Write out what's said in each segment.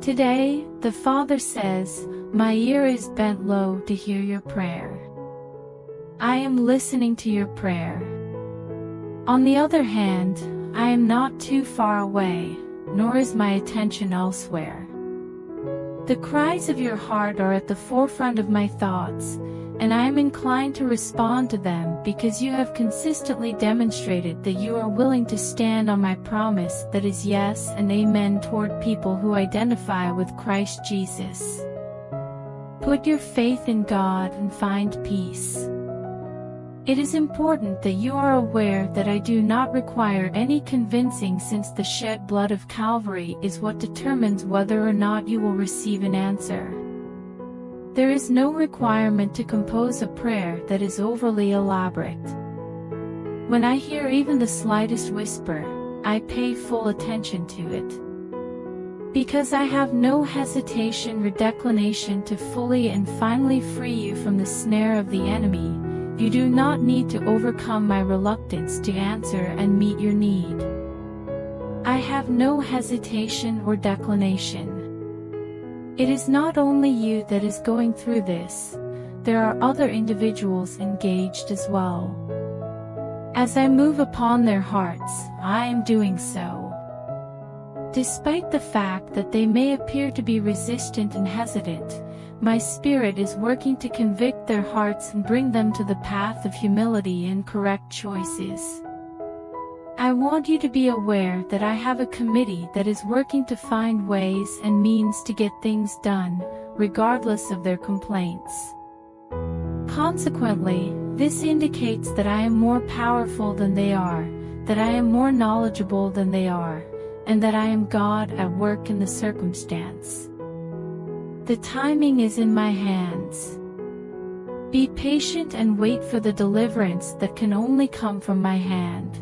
Today, the Father says, "My ear is bent low to hear your prayer. I am listening to your prayer." On the other hand, I am not too far away, nor is my attention elsewhere. The cries of your heart are at the forefront of my thoughts, and I am inclined to respond to them because you have consistently demonstrated that you are willing to stand on my promise that is yes and amen toward people who identify with Christ Jesus. Put your faith in God and find peace. It is important that you are aware that I do not require any convincing, since the shed blood of Calvary is what determines whether or not you will receive an answer. There is no requirement to compose a prayer that is overly elaborate. When I hear even the slightest whisper, I pay full attention to it. Because I have no hesitation or declination to fully and finally free you from the snare of the enemy, you do not need to overcome my reluctance to answer and meet your need. I have no hesitation or declination. It is not only you that is going through this, there are other individuals engaged as well. As I move upon their hearts, I am doing so. Despite the fact that they may appear to be resistant and hesitant, my Spirit is working to convict their hearts and bring them to the path of humility and correct choices. I want you to be aware that I have a committee that is working to find ways and means to get things done, regardless of their complaints. Consequently, this indicates that I am more powerful than they are, that I am more knowledgeable than they are, and that I am God at work in the circumstance. The timing is in my hands. Be patient and wait for the deliverance that can only come from my hand.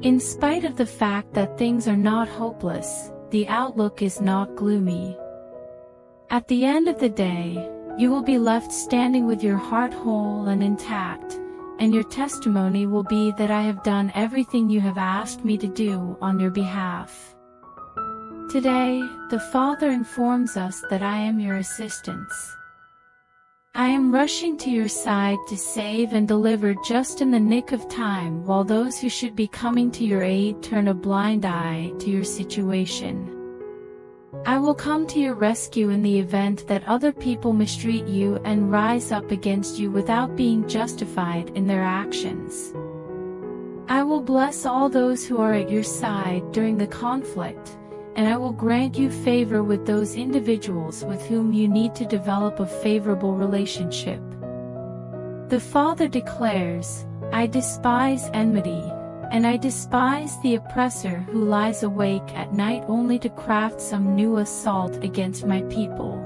In spite of the fact that things are not hopeless, the outlook is not gloomy. At the end of the day, you will be left standing with your heart whole and intact, and your testimony will be that I have done everything you have asked me to do on your behalf. Today, the Father informs us that I am your assistance. I am rushing to your side to save and deliver just in the nick of time, while those who should be coming to your aid turn a blind eye to your situation. I will come to your rescue in the event that other people mistreat you and rise up against you without being justified in their actions. I will bless all those who are at your side during the conflict, and I will grant you favor with those individuals with whom you need to develop a favorable relationship. The Father declares, "I despise enmity, and I despise the oppressor who lies awake at night only to craft some new assault against my people.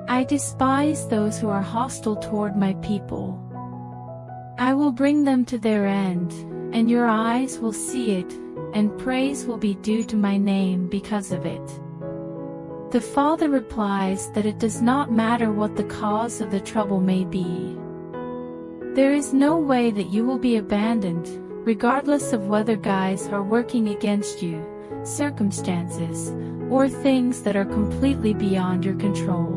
I despise those who are hostile toward my people. I will bring them to their end, and your eyes will see it, and praise will be due to my name because of it." The Father replies that it does not matter what the cause of the trouble may be. There is no way that you will be abandoned, regardless of whether guys are working against you, circumstances, or things that are completely beyond your control.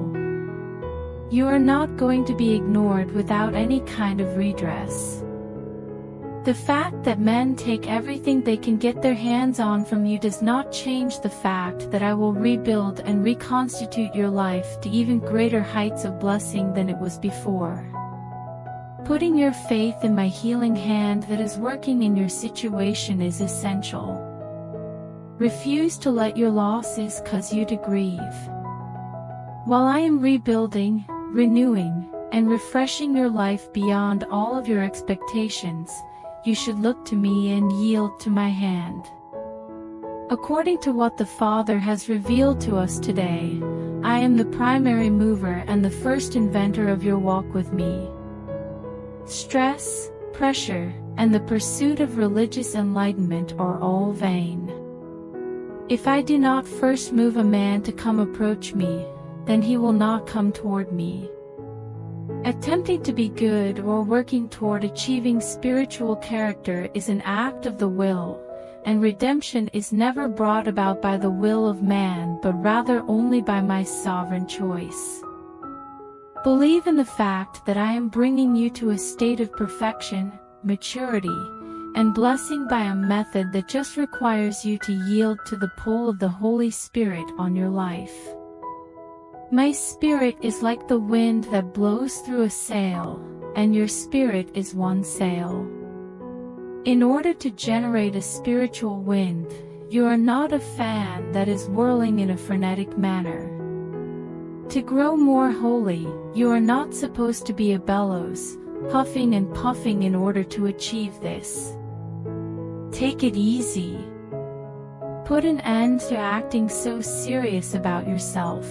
You are not going to be ignored without any kind of redress. The fact that men take everything they can get their hands on from you does not change the fact that I will rebuild and reconstitute your life to even greater heights of blessing than it was before. Putting your faith in my healing hand that is working in your situation is essential. Refuse to let your losses cause you to grieve. While I am rebuilding, renewing, and refreshing your life beyond all of your expectations, you should look to me and yield to my hand. According to what the Father has revealed to us today, I am the primary mover and the first inventor of your walk with me. Stress, pressure, and the pursuit of religious enlightenment are all vain. If I do not first move a man to come approach me, then he will not come toward me. Attempting to be good or working toward achieving spiritual character is an act of the will, and redemption is never brought about by the will of man but rather only by my sovereign choice. Believe in the fact that I am bringing you to a state of perfection, maturity, and blessing by a method that just requires you to yield to the pull of the Holy Spirit on your life. My spirit is like the wind that blows through a sail, and your spirit is one sail. In order to generate a spiritual wind, you are not a fan that is whirling in a frenetic manner. To grow more holy, you are not supposed to be a bellows, puffing and puffing in order to achieve this. Take it easy. Put an end to acting so serious about yourself.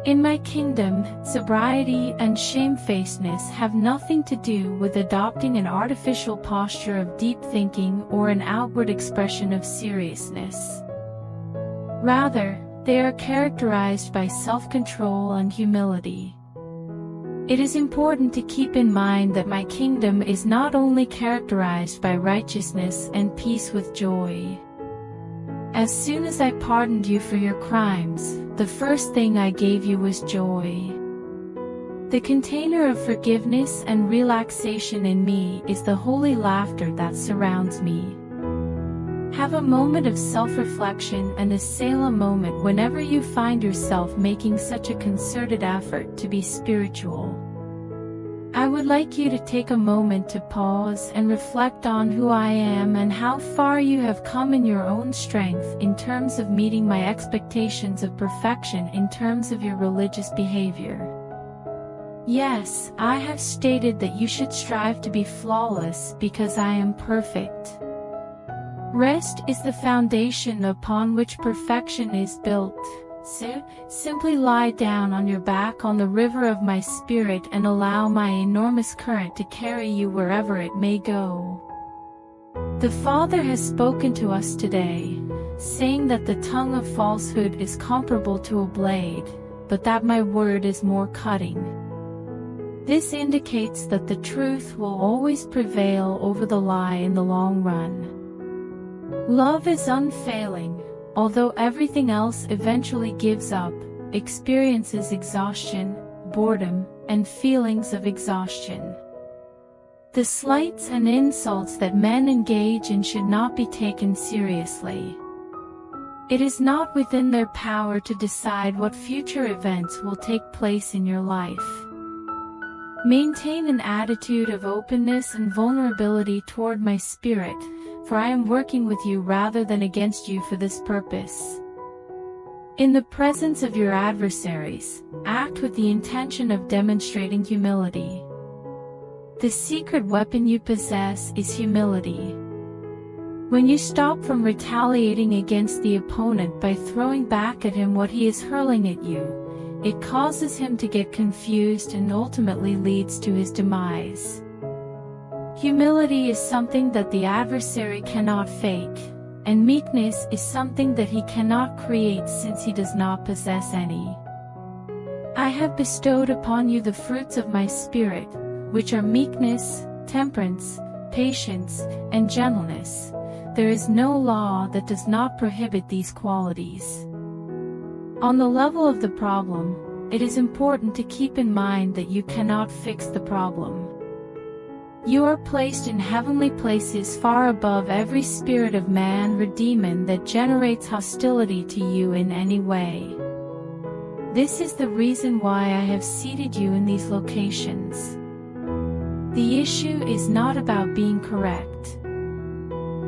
In my kingdom, sobriety and shamefacedness have nothing to do with adopting an artificial posture of deep thinking or an outward expression of seriousness. Rather, they are characterized by self-control and humility. It is important to keep in mind that my kingdom is not only characterized by righteousness and peace with joy. As soon as I pardoned you for your crimes, the first thing I gave you was joy. The container of forgiveness and relaxation in me is the holy laughter that surrounds me. Have a moment of self-reflection and a Selah moment whenever you find yourself making such a concerted effort to be spiritual. I would like you to take a moment to pause and reflect on who I am and how far you have come in your own strength in terms of meeting my expectations of perfection in terms of your religious behavior. Yes, I have stated that you should strive to be flawless because I am perfect. Rest is the foundation upon which perfection is built. So, simply lie down on your back on the river of my spirit and allow my enormous current to carry you wherever it may go. The Father has spoken to us today, saying that the tongue of falsehood is comparable to a blade, but that my word is more cutting. This indicates that the truth will always prevail over the lie in the long run. Love is unfailing. Although everything else eventually gives up, experiences exhaustion, boredom, and feelings of exhaustion. The slights and insults that men engage in should not be taken seriously. It is not within their power to decide what future events will take place in your life. Maintain an attitude of openness and vulnerability toward my spirit, for I am working with you rather than against you for this purpose. In the presence of your adversaries, act with the intention of demonstrating humility. The secret weapon you possess is humility. When you stop from retaliating against the opponent by throwing back at him what he is hurling at you, it causes him to get confused and ultimately leads to his demise. Humility is something that the adversary cannot fake, and meekness is something that he cannot create since he does not possess any. I have bestowed upon you the fruits of my spirit, which are meekness, temperance, patience, and gentleness. There is no law that does not prohibit these qualities. On the level of the problem, it is important to keep in mind that you cannot fix the problem. You are placed in heavenly places far above every spirit of man or demon that generates hostility to you in any way. This is the reason why I have seated you in these locations. The issue is not about being correct.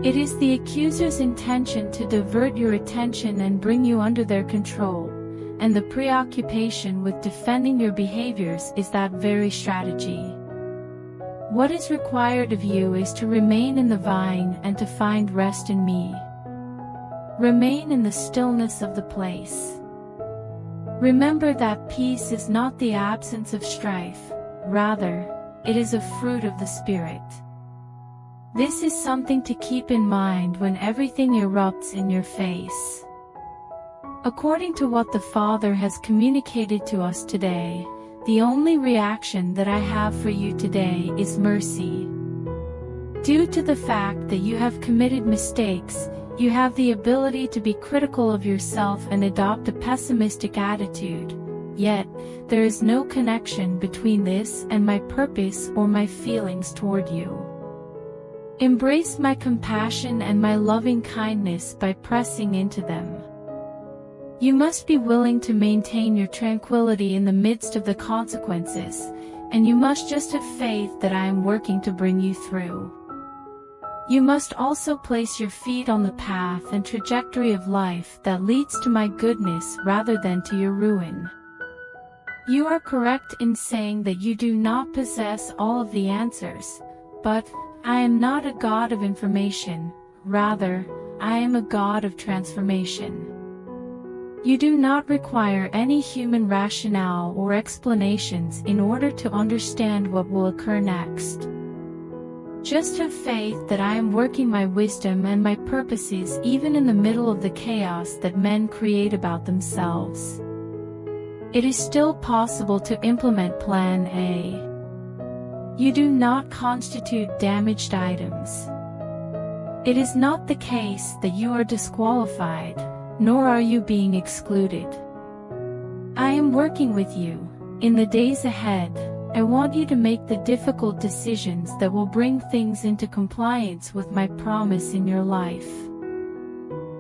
It is the accuser's intention to divert your attention and bring you under their control, and the preoccupation with defending your behaviors is that very strategy. What is required of you is to remain in the vine and to find rest in me. Remain in the stillness of the place. Remember that peace is not the absence of strife, rather, it is a fruit of the Spirit. This is something to keep in mind when everything erupts in your face. According to what the Father has communicated to us today, the only reaction that I have for you today is mercy. Due to the fact that you have committed mistakes, you have the ability to be critical of yourself and adopt a pessimistic attitude. Yet, there is no connection between this and my purpose or my feelings toward you. Embrace my compassion and my loving kindness by pressing into them. You must be willing to maintain your tranquility in the midst of the consequences, and you must just have faith that I am working to bring you through. You must also place your feet on the path and trajectory of life that leads to my goodness rather than to your ruin. You are correct in saying that you do not possess all of the answers, but I am not a God of information, rather, I am a God of transformation. You do not require any human rationale or explanations in order to understand what will occur next. Just have faith that I am working my wisdom and my purposes even in the middle of the chaos that men create about themselves. It is still possible to implement Plan A. You do not constitute damaged items. It is not the case that you are disqualified, nor are you being excluded. I am working with you. In the days ahead, I want you to make the difficult decisions that will bring things into compliance with my promise in your life.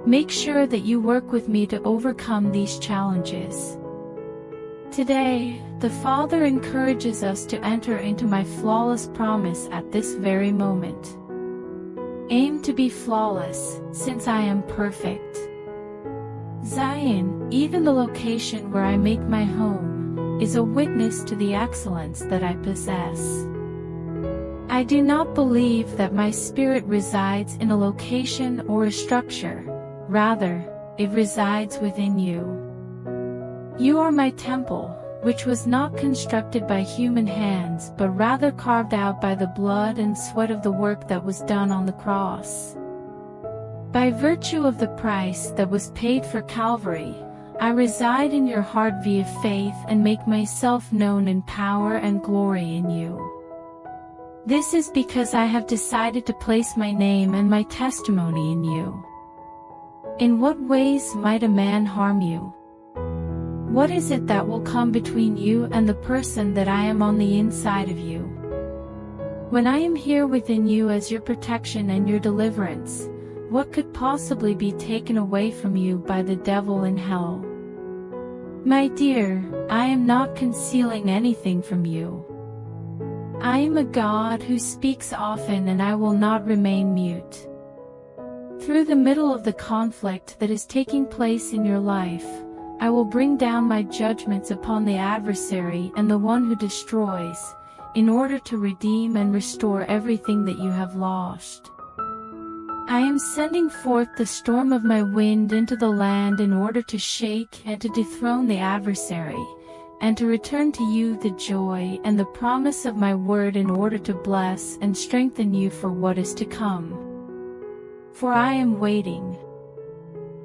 Make sure that you work with me to overcome these challenges. Today, the Father encourages us to enter into my flawless promise at this very moment. Aim to be flawless, since I am perfect. Zion, even the location where I make my home, is a witness to the excellence that I possess. I do not believe that my spirit resides in a location or a structure, rather, it resides within you. You are my temple, which was not constructed by human hands but rather carved out by the blood and sweat of the work that was done on the cross. By virtue of the price that was paid for Calvary, I reside in your heart via faith and make myself known in power and glory in you. This is because I have decided to place my name and my testimony in you. In what ways might a man harm you? What is it that will come between you and the person that I am on the inside of you? When I am here within you as your protection and your deliverance, what could possibly be taken away from you by the devil in hell? My dear, I am not concealing anything from you. I am a God who speaks often, and I will not remain mute. Through the middle of the conflict that is taking place in your life, I will bring down my judgments upon the adversary and the one who destroys, in order to redeem and restore everything that you have lost. I am sending forth the storm of my wind into the land in order to shake and to dethrone the adversary, and to return to you the joy and the promise of my word in order to bless and strengthen you for what is to come. For I am waiting.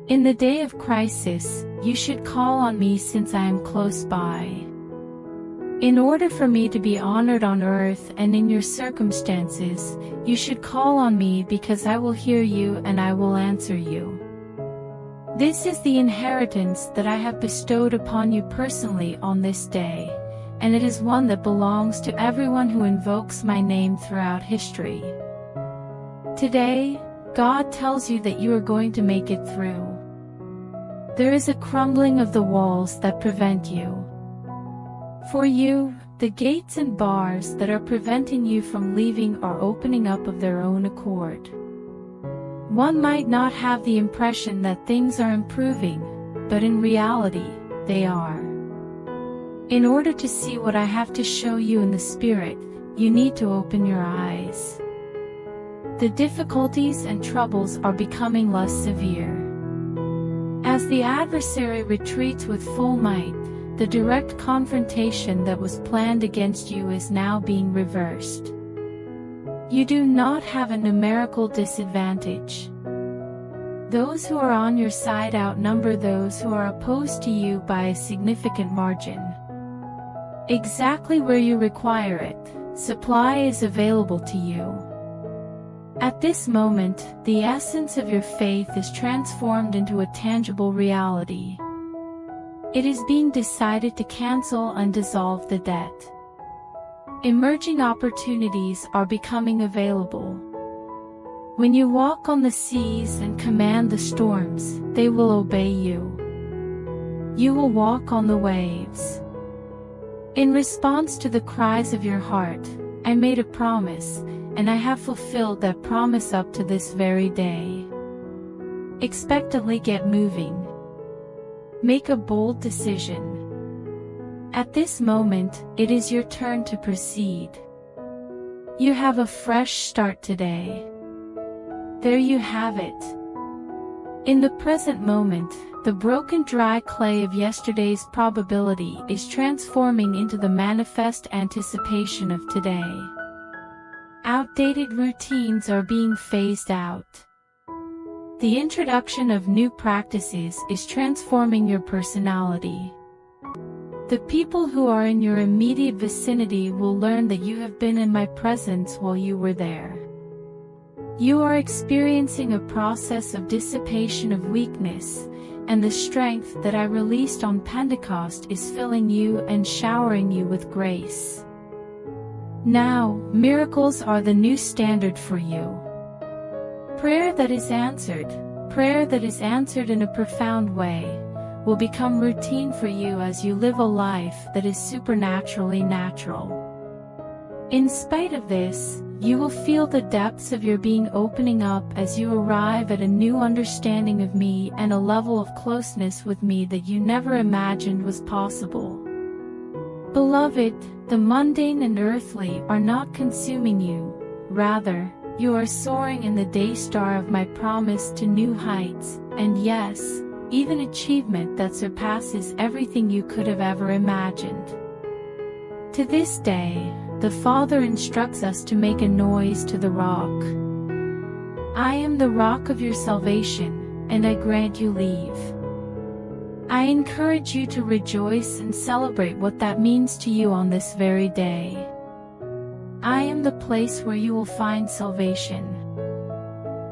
In the day of crisis, you should call on me since I am close by. In order for me to be honored on earth and in your circumstances, you should call on me because I will hear you and I will answer you. This is the inheritance that I have bestowed upon you personally on this day, and it is one that belongs to everyone who invokes my name throughout history. Today, God tells you that you are going to make it through. There is a crumbling of the walls that prevent you. For you, the gates and bars that are preventing you from leaving are opening up of their own accord. One might not have the impression that things are improving, but in reality, they are. In order to see what I have to show you in the Spirit, you need to open your eyes. The difficulties and troubles are becoming less severe. As the adversary retreats with full might, the direct confrontation that was planned against you is now being reversed. You do not have a numerical disadvantage. Those who are on your side outnumber those who are opposed to you by a significant margin. Exactly where you require it, supply is available to you. At this moment, the essence of your faith is transformed into a tangible reality. It is being decided to cancel and dissolve the debt. Emerging opportunities are becoming available. When you walk on the seas and command the storms, they will obey you. You will walk on the waves. In response to the cries of your heart, I made a promise, and I have fulfilled that promise up to this very day. Expectantly get moving. Make a bold decision. At this moment, it is your turn to proceed. You have a fresh start today. There you have it. In the present moment, the broken dry clay of yesterday's probability is transforming into the manifest anticipation of today. Outdated routines are being phased out. The introduction of new practices is transforming your personality. The people who are in your immediate vicinity will learn that you have been in my presence while you were there. You are experiencing a process of dissipation of weakness, and the strength that I released on Pentecost is filling you and showering you with grace. Now, miracles are the new standard for you. Prayer that is answered in a profound way, will become routine for you as you live a life that is supernaturally natural. In spite of this, you will feel the depths of your being opening up as you arrive at a new understanding of me and a level of closeness with me that you never imagined was possible. Beloved, the mundane and earthly are not consuming you, rather, you are soaring in the day star of my promise to new heights, and yes, even achievement that surpasses everything you could have ever imagined. To this day, the Father instructs us to make a noise to the rock. I am the rock of your salvation, and I grant you leave. I encourage you to rejoice and celebrate what that means to you on this very day. I am the place where you will find salvation.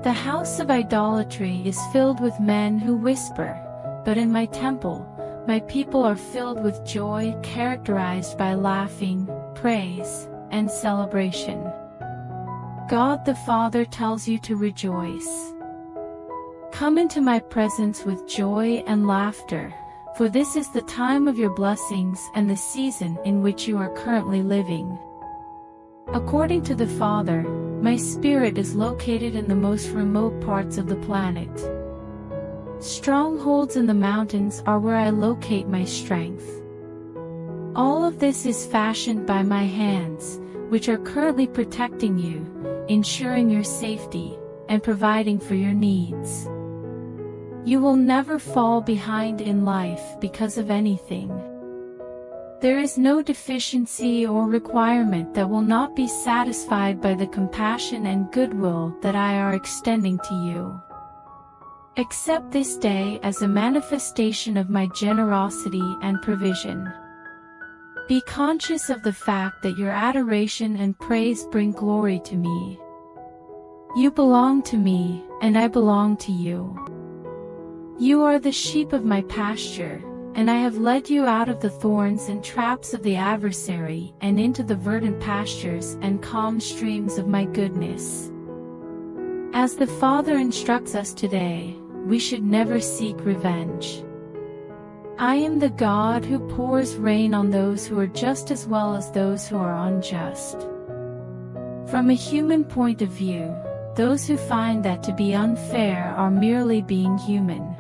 The house of idolatry is filled with men who whisper, but in my temple, my people are filled with joy characterized by laughing, praise, and celebration. God the Father tells you to rejoice. Come into my presence with joy and laughter, for this is the time of your blessings and the season in which you are currently living. According to the Father, my spirit is located in the most remote parts of the planet. Strongholds in the mountains are where I locate my strength. All of this is fashioned by my hands, which are currently protecting you, ensuring your safety, and providing for your needs. You will never fall behind in life because of anything. There is no deficiency or requirement that will not be satisfied by the compassion and goodwill that I are extending to you. Accept this day as a manifestation of my generosity and provision. Be conscious of the fact that your adoration and praise bring glory to me. You belong to me, and I belong to you. You are the sheep of my pasture, and I have led you out of the thorns and traps of the adversary and into the verdant pastures and calm streams of my goodness. As the Father instructs us today, we should never seek revenge. I am the God who pours rain on those who are just as well as those who are unjust. From a human point of view, those who find that to be unfair are merely being human.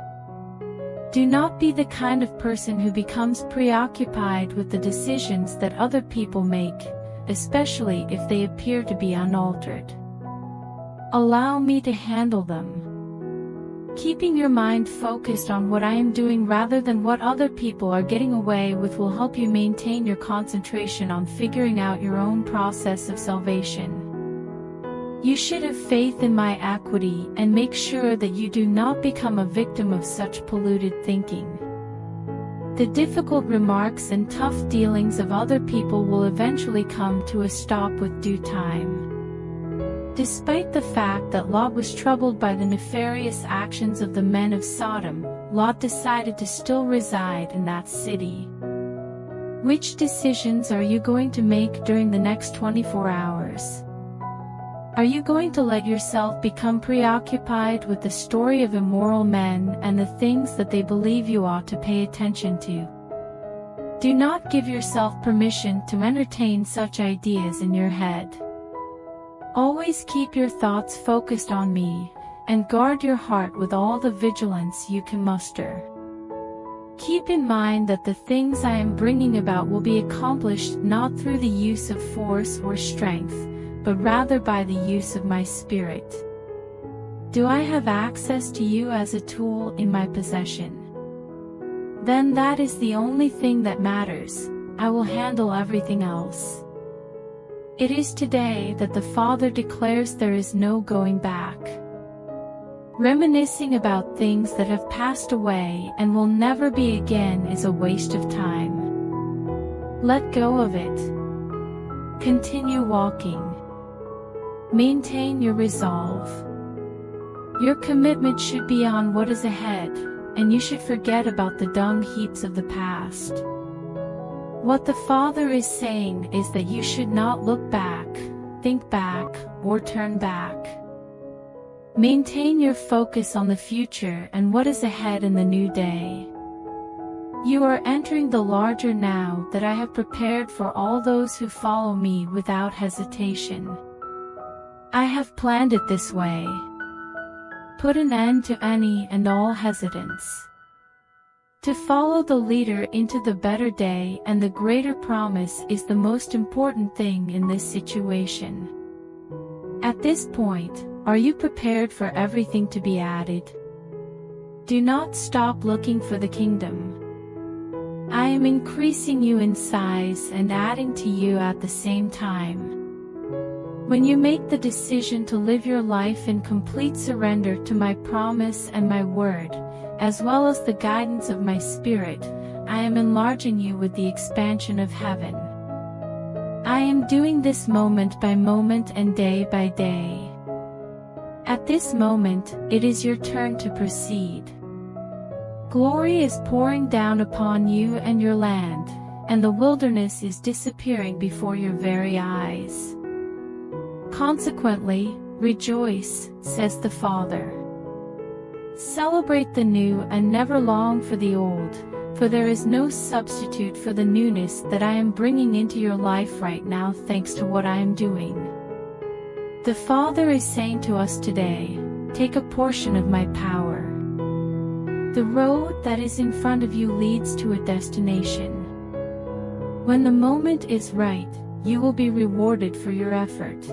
Do not be the kind of person who becomes preoccupied with the decisions that other people make, especially if they appear to be unaltered. Allow me to handle them. Keeping your mind focused on what I am doing rather than what other people are getting away with will help you maintain your concentration on figuring out your own process of salvation. You should have faith in my equity and make sure that you do not become a victim of such polluted thinking. The difficult remarks and tough dealings of other people will eventually come to a stop with due time. Despite the fact that Lot was troubled by the nefarious actions of the men of Sodom, Lot decided to still reside in that city. Which decisions are you going to make during the next 24 hours? Are you going to let yourself become preoccupied with the story of immoral men and the things that they believe you ought to pay attention to? Do not give yourself permission to entertain such ideas in your head. Always keep your thoughts focused on me, and guard your heart with all the vigilance you can muster. Keep in mind that the things I am bringing about will be accomplished not through the use of force or strength, but rather by the use of my Spirit. Do I have access to you as a tool in my possession? Then that is the only thing that matters. I will handle everything else. It is today that the Father declares there is no going back. Reminiscing about things that have passed away and will never be again is a waste of time. Let go of it. Continue walking. Maintain your resolve. Your commitment should be on what is ahead, and you should forget about the dung heaps of the past. What the Father is saying is that you should not look back, think back, or turn back. Maintain your focus on the future and what is ahead in the new day. You are entering the larger now that I have prepared for all those who follow me without hesitation. I have planned it this way. Put an end to any and all hesitance. To follow the leader into the better day and the greater promise is the most important thing in this situation. At this point, are you prepared for everything to be added? Do not stop looking for the kingdom. I am increasing you in size and adding to you at the same time. When you make the decision to live your life in complete surrender to my promise and my word, as well as the guidance of my Spirit, I am enlarging you with the expansion of heaven. I am doing this moment by moment and day by day. At this moment, it is your turn to proceed. Glory is pouring down upon you and your land, and the wilderness is disappearing before your very eyes. Consequently, rejoice, says the Father. Celebrate the new and never long for the old, for there is no substitute for the newness that I am bringing into your life right now thanks to what I am doing. The Father is saying to us today, take a portion of my power. The road that is in front of you leads to a destination. When the moment is right, you will be rewarded for your effort.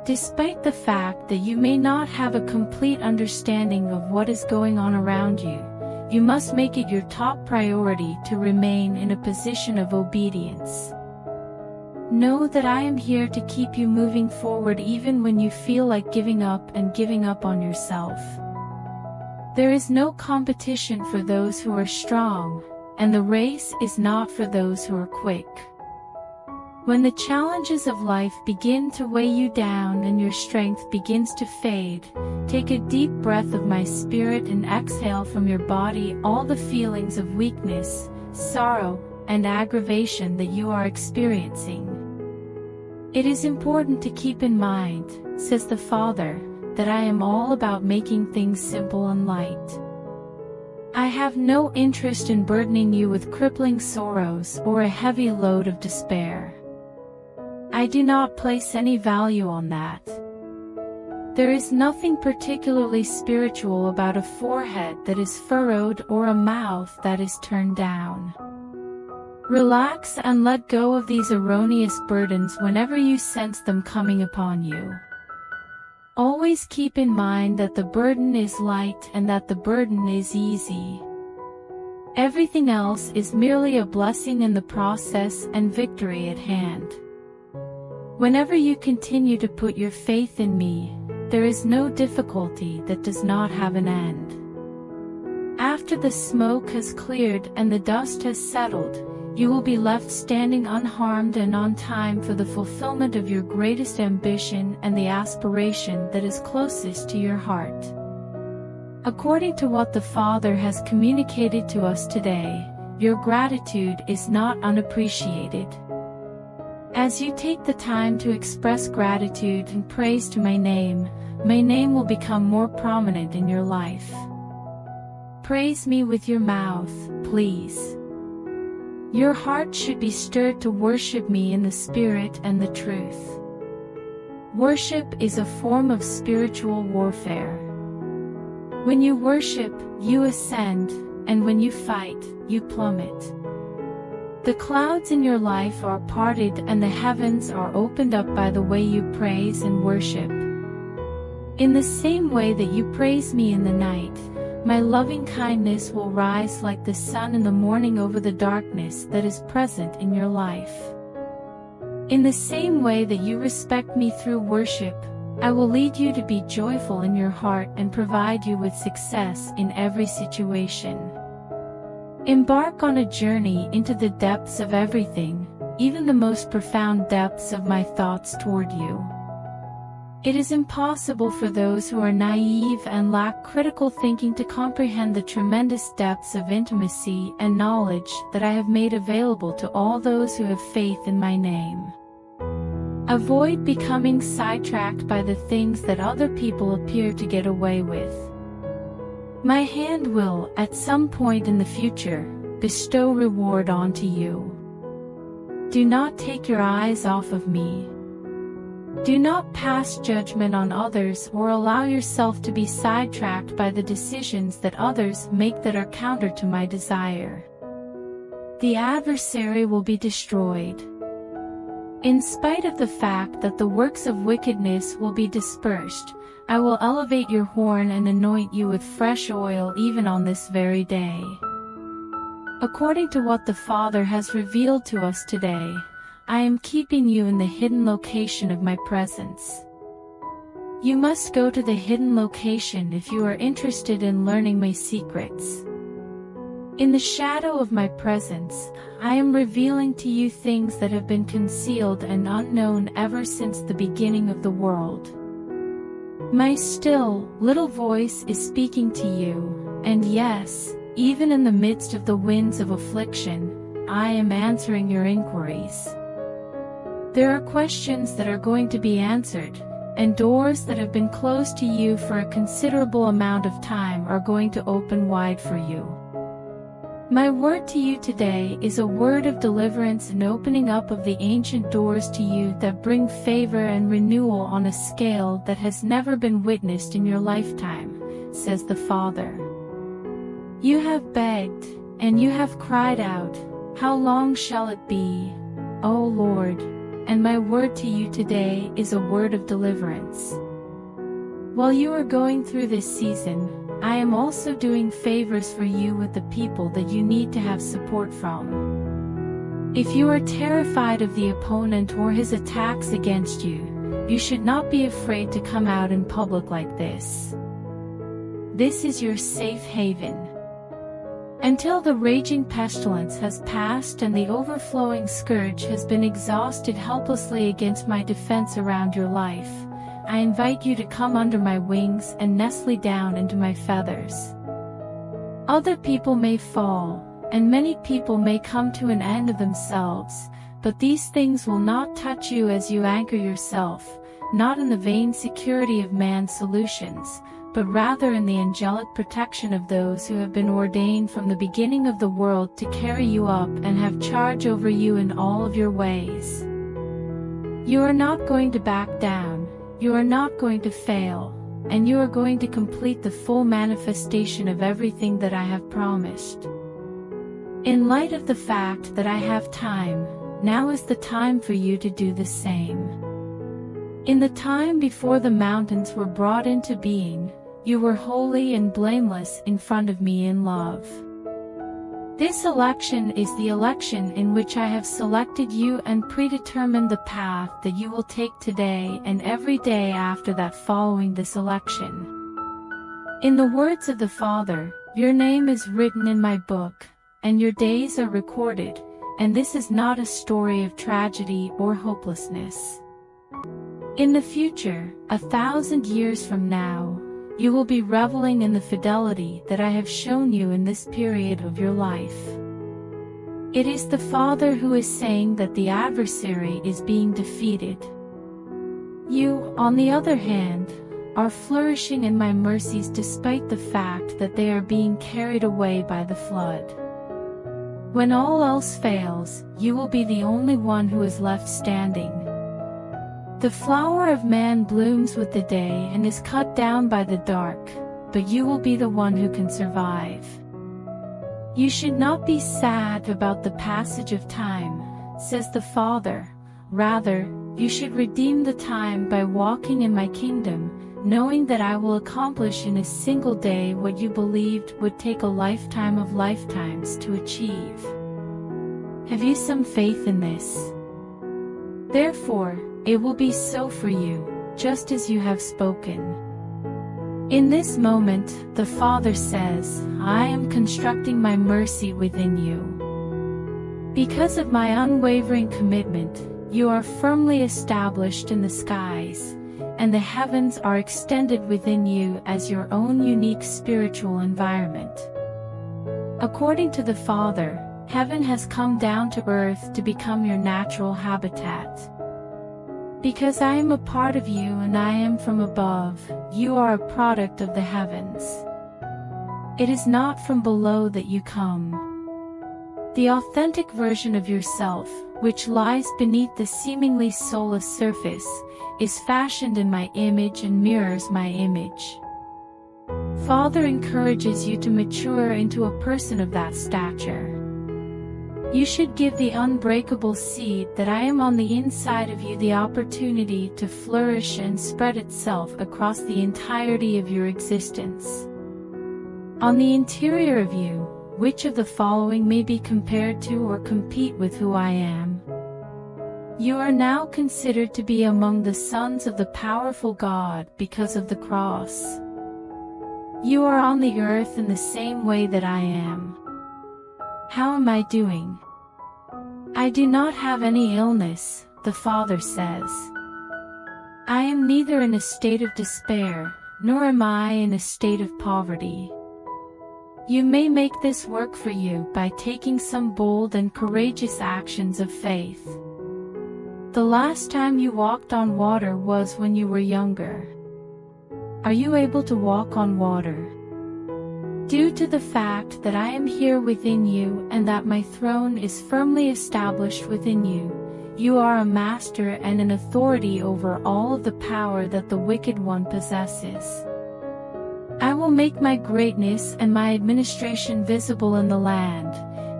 Despite the fact that you may not have a complete understanding of what is going on around you, you must make it your top priority to remain in a position of obedience. Know that I am here to keep you moving forward even when you feel like giving up and giving up on yourself. There is no competition for those who are strong, and the race is not for those who are quick. When the challenges of life begin to weigh you down and your strength begins to fade, take a deep breath of my Spirit and exhale from your body all the feelings of weakness, sorrow, and aggravation that you are experiencing. It is important to keep in mind, says the Father, that I am all about making things simple and light. I have no interest in burdening you with crippling sorrows or a heavy load of despair. I do not place any value on that. There is nothing particularly spiritual about a forehead that is furrowed or a mouth that is turned down. Relax and let go of these erroneous burdens whenever you sense them coming upon you. Always keep in mind that the burden is light and that the burden is easy. Everything else is merely a blessing in the process and victory at hand. Whenever you continue to put your faith in me, there is no difficulty that does not have an end. After the smoke has cleared and the dust has settled, you will be left standing unharmed and on time for the fulfillment of your greatest ambition and the aspiration that is closest to your heart. According to what the Father has communicated to us today, your gratitude is not unappreciated. As you take the time to express gratitude and praise to my name will become more prominent in your life. Praise me with your mouth, please. Your heart should be stirred to worship me in the Spirit and the truth. Worship is a form of spiritual warfare. When you worship, you ascend, and when you fight, you plummet. The clouds in your life are parted and the heavens are opened up by the way you praise and worship. In the same way that you praise me in the night, my loving kindness will rise like the sun in the morning over the darkness that is present in your life. In the same way that you respect me through worship, I will lead you to be joyful in your heart and provide you with success in every situation. Embark on a journey into the depths of everything, even the most profound depths of my thoughts toward you. It is impossible for those who are naive and lack critical thinking to comprehend the tremendous depths of intimacy and knowledge that I have made available to all those who have faith in my name. Avoid becoming sidetracked by the things that other people appear to get away with. My hand will, at some point in the future, bestow reward onto you. Do not take your eyes off of me. Do not pass judgment on others or allow yourself to be sidetracked by the decisions that others make that are counter to my desire. The adversary will be destroyed. In spite of the fact that the works of wickedness will be dispersed, I will elevate your horn and anoint you with fresh oil even on this very day. According to what the Father has revealed to us today, I am keeping you in the hidden location of my presence. You must go to the hidden location if you are interested in learning my secrets. In the shadow of my presence, I am revealing to you things that have been concealed and unknown ever since the beginning of the world. My still, little voice is speaking to you, and yes, even in the midst of the winds of affliction, I am answering your inquiries. There are questions that are going to be answered, and doors that have been closed to you for a considerable amount of time are going to open wide for you. My word to you today is a word of deliverance and opening up of the ancient doors to you that bring favor and renewal on a scale that has never been witnessed in your lifetime, says the Father. You have begged, and you have cried out, how long shall it be, O Lord? And my word to you today is a word of deliverance. While you are going through this season, I am also doing favors for you with the people that you need to have support from. If you are terrified of the opponent or his attacks against you, you should not be afraid to come out in public like this. This is your safe haven. Until the raging pestilence has passed and the overflowing scourge has been exhausted helplessly against my defense around your life, I invite you to come under my wings and nestle down into my feathers. Other people may fall, and many people may come to an end of themselves, but these things will not touch you as you anchor yourself, not in the vain security of man's solutions, but rather in the angelic protection of those who have been ordained from the beginning of the world to carry you up and have charge over you in all of your ways. You are not going to back down, you are not going to fail, and you are going to complete the full manifestation of everything that I have promised. In light of the fact that I have time, now is the time for you to do the same. In the time before the mountains were brought into being, you were holy and blameless in front of me in love. This election is the election in which I have selected you and predetermined the path that you will take today and every day after that following this election. In the words of the Father, your name is written in my book, and your days are recorded, and this is not a story of tragedy or hopelessness. In the future, 1,000 years from now, you will be reveling in the fidelity that I have shown you in this period of your life. It is the Father who is saying that the adversary is being defeated. You, on the other hand, are flourishing in my mercies despite the fact that they are being carried away by the flood. When all else fails, you will be the only one who is left standing. The flower of man blooms with the day and is cut down by the dark, but you will be the one who can survive. You should not be sad about the passage of time, says the Father. Rather, you should redeem the time by walking in my kingdom, knowing that I will accomplish in a single day what you believed would take a lifetime of lifetimes to achieve. Have you some faith in this? Therefore, it will be so for you, just as you have spoken. In this moment, the Father says, I am constructing my mercy within you. Because of my unwavering commitment, you are firmly established in the skies, and the heavens are extended within you as your own unique spiritual environment. According to the Father, heaven has come down to earth to become your natural habitat. Because I am a part of you and I am from above, you are a product of the heavens. It is not from below that you come. The authentic version of yourself, which lies beneath the seemingly soulless surface, is fashioned in my image and mirrors my image. Father encourages you to mature into a person of that stature. You should give the unbreakable seed that I am on the inside of you the opportunity to flourish and spread itself across the entirety of your existence. On the interior of you, which of the following may be compared to or compete with who I am? You are now considered to be among the sons of the powerful God because of the cross. You are on the earth in the same way that I am. How am I doing? I do not have any illness, the Father says. I am neither in a state of despair, nor am I in a state of poverty. You may make this work for you by taking some bold and courageous actions of faith. The last time you walked on water was when you were younger. Are you able to walk on water? Due to the fact that I am here within you and that my throne is firmly established within you, you are a master and an authority over all of the power that the wicked one possesses. I will make my greatness and my administration visible in the land,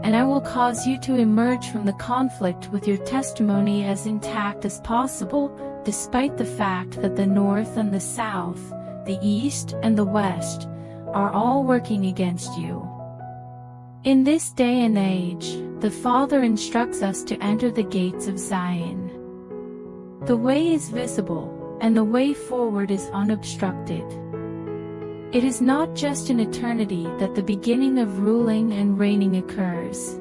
and I will cause you to emerge from the conflict with your testimony as intact as possible, despite the fact that the north and the south, the east and the west, are all working against you. In this day and age, the Father instructs us to enter the gates of Zion. The way is visible, and the way forward is unobstructed. It is not just in eternity that the beginning of ruling and reigning occurs.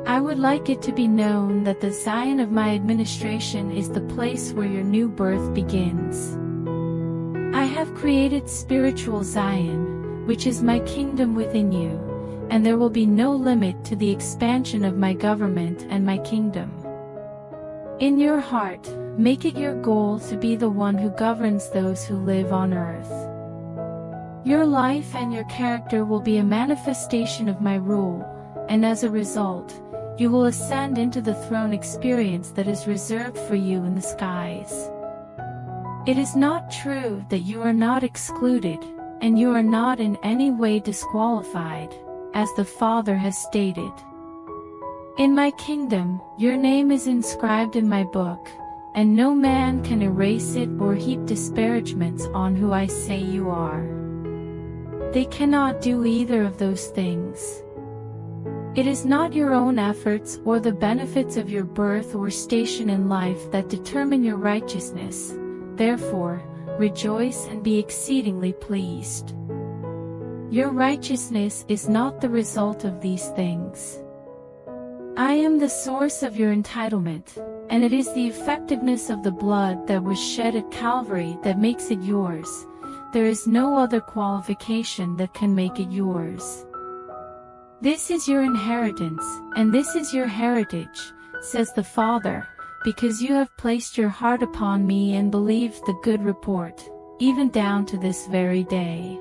I would like it to be known that the Zion of my administration is the place where your new birth begins. I have created spiritual Zion, which is my kingdom within you, and there will be no limit to the expansion of my government and my kingdom. In your heart, make it your goal to be the one who governs those who live on earth. Your life and your character will be a manifestation of my rule, and as a result, you will ascend into the throne experience that is reserved for you in the skies. It is not true that you are not excluded, and you are not in any way disqualified, as the Father has stated. In my kingdom, your name is inscribed in my book, and no man can erase it or heap disparagements on who I say you are. They cannot do either of those things. It is not your own efforts or the benefits of your birth or station in life that determine your righteousness. Therefore, rejoice and be exceedingly pleased. Your righteousness is not the result of these things. I am the source of your entitlement, and it is the effectiveness of the blood that was shed at Calvary that makes it yours. There is no other qualification that can make it yours. This is your inheritance, and this is your heritage, says the Father, because you have placed your heart upon me and believed the good report, even down to this very day.